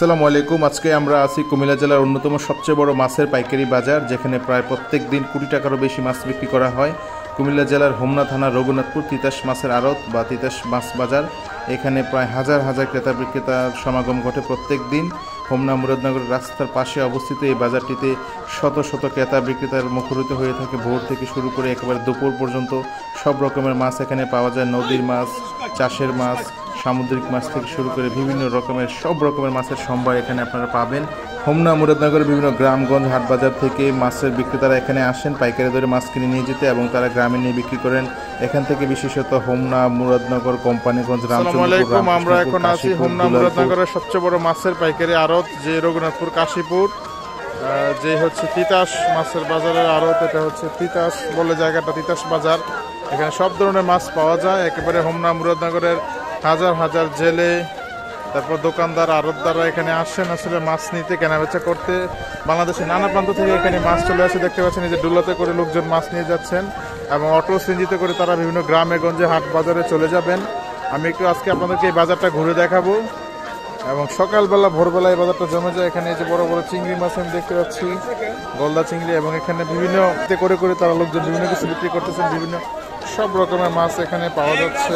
আসসালামু আলাইকুম। আজকে আমরা আছি কুমিল্লা জেলার অন্যতম সবচেয়ে বড় মাছের পাইকারি বাজার, যেখানে প্রায় প্রত্যেক দিন কোটি টাকারও বেশি মাছ বিক্রি করা হয়। কুমিল্লা জেলার হোমনা থানার রঘুনাথপুর তিতাস মাছের আড়ত বা তিতাস মাছ বাজার। এখানে প্রায় হাজার হাজার ক্রেতা বিক্রেতার সমাগম ঘটে প্রত্যেক দিন। হোমনা মুরাদনগর রাস্তার পাশে অবস্থিত এই বাজারটিতে শত শত ক্রেতা বিক্রেতার মুখরিত হয়ে থাকে। ভোর থেকে শুরু করে একেবারে দুপুর পর্যন্ত সব রকমের মাছ এখানে পাওয়া যায়। নদীর মাছ, চাষের মাছ, সামুদ্রিক মাছ থেকে শুরু করে বিভিন্ন রকমের সব রকমের মাছের সম্ভার এখানে আপনারা পাবেন। হোমনা মুরাদনগরের বিভিন্ন গ্রামগঞ্জ হাট বাজার থেকে মাছের বিক্রেতারা এখানে আসেন পাইকারি দরে মাছ কিনে নিয়ে যেতে, এবং তারা গ্রামে নিয়ে বিক্রি করেন। এখান থেকে বিশেষত হোমনা মুরাদনগর, কোম্পানিগঞ্জ, রামচন্দ্রপুর। আমরা এখন আছি হোমনা মুরাদনগরের সবচেয়ে বড় মাছের পাইকারি আড়ত, যে রঘুনাথপুর কাশীপুর, যে হচ্ছে তিতাস মাছের বাজারের আড়ত। এটা হচ্ছে তিতাস বলে জায়গাটা, তিতাস বাজার। এখানে সব ধরনের মাছ পাওয়া যায়। একেবারে হোমনা মুরাদনগরের হাজার হাজার জেলে, তারপর দোকানদার, আড়তদাররা এখানে আসেন আসলে মাছ নিতে, কেনাবেচা করতে। বাংলাদেশের নানা প্রান্ত থেকে এখানে মাছ চলে আসে। দেখতে পাচ্ছেন এই যে ডুলাতে করে লোকজন মাছ নিয়ে যাচ্ছেন, এবং অটো সিএনজিতে করে তারা বিভিন্ন গ্রামে গঞ্জে হাট বাজারে চলে যাবেন। আমি একটু আজকে আপনাদেরকে এই বাজারটা ঘুরে দেখাবো। এবং সকালবেলা ভোরবেলা এই বাজারটা জমে যায়। এখানে এই যে বড় বড় চিংড়ি মাছ আমি দেখতে পাচ্ছি, গলদা চিংড়ি, এবং এখানে বিভিন্ন করে করে তারা লোকজন বিভিন্ন কিছু বিক্রি করতেছেন। বিভিন্ন সব রকমের মাছ এখানে পাওয়া যাচ্ছে।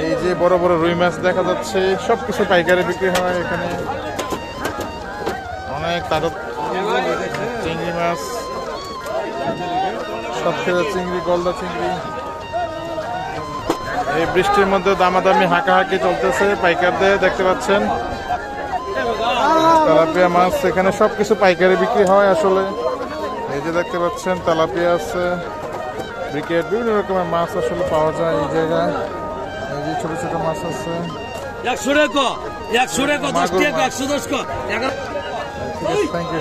এই যে বড় বড় রুই মাছ দেখা যাচ্ছে, সবকিছু পাইকারি বিক্রি হয় এখানে। অনেক তাজা চিংড়ি মাছ, সবথেকে চিংড়ি, গলদা চিংড়ি। এই বৃষ্টির মধ্যে দামাদামি হাঁকাহাঁকি চলতেছে পাইকারদের, দেখতে পাচ্ছেন। তেলাপিয়া মাছ এখানে সবকিছু পাইকারি বিক্রি হয় আসলে। এই যে দেখতে পাচ্ছেন তেলাপিয়া আছে, ব্রিকেট, বিভিন্ন রকমের মাছ আসলে পাওয়া যায় এই জায়গায়। এই যে ছোট ছোট মাছ আছে,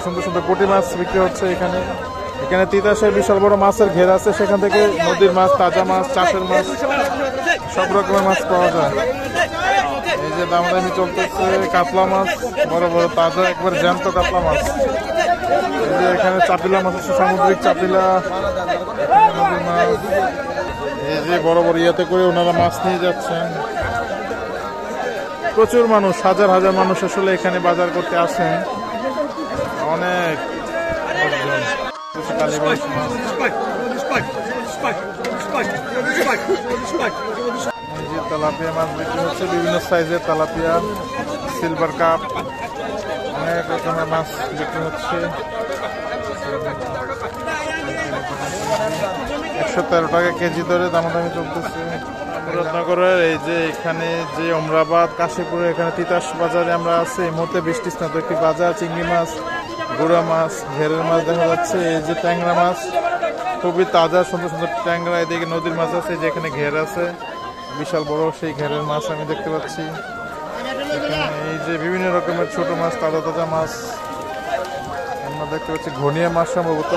সুন্দর সুন্দর পুঁটি মাছ বিক্রি হচ্ছে এখানে। এখানে তিতাসের বিশাল বড় মাছের ঘের আছে, সেখান থেকে নদীর মাছ, তাজা মাছ, চাষের মাছ, সব রকমের মাছ পাওয়া যায়। এই যে দামাদামি চলতেছে কাতলা মাছ, বড় বড় তাজা একবার জ্যান্ত কাতলা মাছ। এই যে এখানে চাপিলা মাছ আছে, সামুদ্রিক চাপিলা, নদীর মাছ। এই যে বড় বড় ইয়াতে করে ওনারা মাছ নিয়ে যাচ্ছেন। প্রচুর মানুষ, হাজার হাজার মানুষ আসলে এখানে বাজার করতে আসেন। অনেক তেলাপিয়া মাছ বিক্রি হচ্ছে, বিভিন্ন সাইজের তেলাপিয়া, সিলভার কাপ, অনেক রকমের মাছ বিক্রি হচ্ছে। 113 টাকা কেজি ধরে দামাদামি চলতেছে। মুরাদনগরের এই যে এখানে যে অমরাবাদ, কাশীপুরে, এখানে তিতাস বাজারে আমরা আছি। এই মুহূর্তে বৃষ্টি স্নাত একটি বাজার। চিংড়ি মাছ, গুড়া মাছ, ঘেরের মাছ দেখা যাচ্ছে। এই যে ট্যাংরা মাছ, খুবই তাজা সুন্দর সুন্দর ট্যাংরা। এদিকে নদীর মাছ আছে, যেখানে ঘের আছে, বিশাল বড় সেই ঘেরের মাছ আমি দেখতে পাচ্ছি। এই যে বিভিন্ন রকমের ছোট মাছ, তাজা তাজা মাছ আমরা দেখতে পাচ্ছি। ঘনিয়া মাছ সম্ভবত।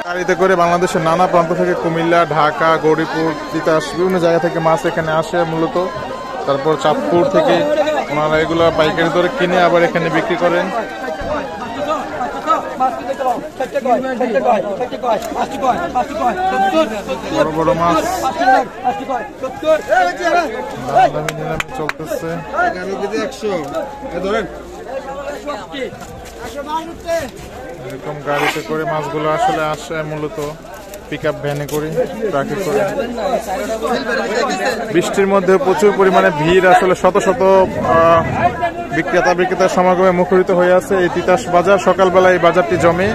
গাড়িতে করে বাংলাদেশের নানা প্রান্ত থেকে, কুমিল্লা, ঢাকা, গৌরীপুর, তিতাস, বিভিন্ন জায়গা থেকে মাছ এখানে আসে মূলত। তারপর চাঁদপুর থেকে ওনারা এগুলো পাইকারি দরে কিনে আবার এখানে বিক্রি করেন। বড় বড় মাছ চলতেছে। এরকম গাড়িতে করে মাছগুলো আসলে আসে মূলত পিকআপ ভ্যানে করে, ট্রাকে করে। বৃষ্টির মধ্যে প্রচুর পরিমাণে ভিড়, আসলে শত শত বিক্রেতার সমাগমে মুখরিত হয়ে আছে এই তিতাস বাজার। সকালবেলা এই বাজারটি জমে,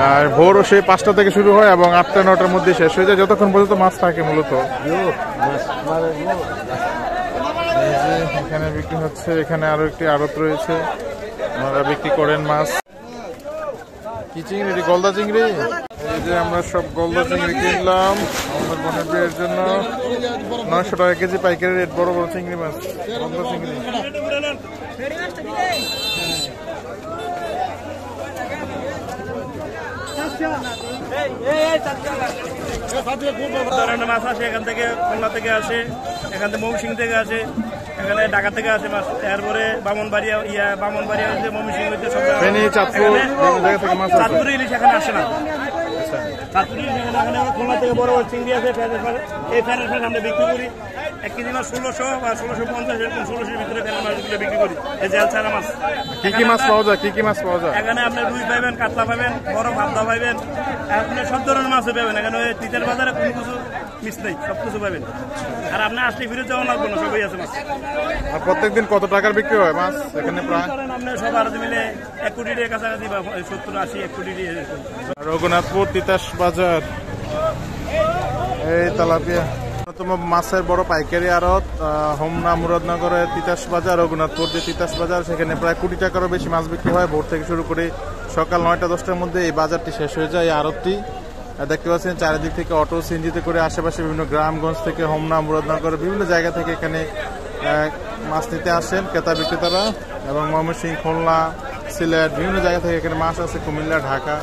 আর ভোর সেই 5টা থেকে শুরু হয় এবং 8টা-9টার মধ্যে শেষ হয়ে যায়, যতক্ষণ পর্যন্ত মাছ থাকে মূলত। এই যে এখানে বিক্রি হচ্ছে, এখানে আরো একটি আড়ত রয়েছে, ওনারা বিক্রি করেন মাছ। কি চিংড়ি? গলদা চিংড়ি। এই যে আমরা সব গলদা চিংড়ি কিনলাম আমাদের বোনের বিয়ের জন্য। 900 টাকা কেজি পাইকারি রেট। বড় বড় চিংড়ি মাছ, গলদা চিংড়ি। মাছ আসে এখান থেকে, খুলনা থেকে আসে, এখান থেকে মৌসিং থেকে আসে, এখানে ঢাকা থেকে আসে মাছ। তারপরে বামনবাড়িয়া হচ্ছে, ময়মনসিংহ হচ্ছে, চাঁদপুর ইলিশ এখানে আসে না। চাঁদপুর ইলিশ এখানে খুলনা থেকে বড় বড় চিংড়ি আছে, এই ফ্যানের আমরা বিক্রি করি। 1 কেজি মাছ 1600 বা 1650 এরকম 1600 ভিতরে ফেলা মাছগুলো বিক্রি করি। এই জেল ছাড়া মাছ। কি মাছ পাওয়া যায়? কি মাছ পাওয়া যায়? এখানে আপনি রুই পাবেন, কাতলা পাবেন, বড় ভাবদা পাবেন, আপনি সব ধরনের মাছও পাবেন। এখানে তিতাস বাজারে কোনো কিছু মিস নেই, সব কিছু পাবেন। আর আপনি আসলে ফিরে যাওয়া লাগবে না, সবই আছে মাছ। আর প্রত্যেকদিন কত টাকার বিক্রি হয় মাছ এখানে প্রায়? আপনি সব আর মিলে 1 কোটি টাকার কাছাকাছি বা 70-80 1 কোটি টাকা। রঘুনাথপুর তিতাস বাজার, এই তেলাপিয়া অন্যতম মাছের বড় পাইকারি আড়ত হোমনা মুরাদনগরের তিতাস বাজার। রঘুনাথপুর যে তিতাস বাজার, সেখানে প্রায় কোটি টাকারও বেশি মাছ বিক্রি হয়। ভোর থেকে শুরু করে সকাল 9টা-10টার মধ্যে এই বাজারটি শেষ হয়ে যায়। এই আড়তটি দেখতে পাচ্ছেন চারিদিক থেকে অটো সিএনজিতে করে আশেপাশে বিভিন্ন গ্রামগঞ্জ থেকে, হোমনা মুরাদনগরের বিভিন্ন জায়গা থেকে এখানে মাছ নিতে আসেন ক্রেতা বিক্রেতারা। এবং ময়মনসিংহ, খুলনা, সিলেট বিভিন্ন জায়গা থেকে এখানে মাছ আছে, কুমিল্লা, ঢাকা।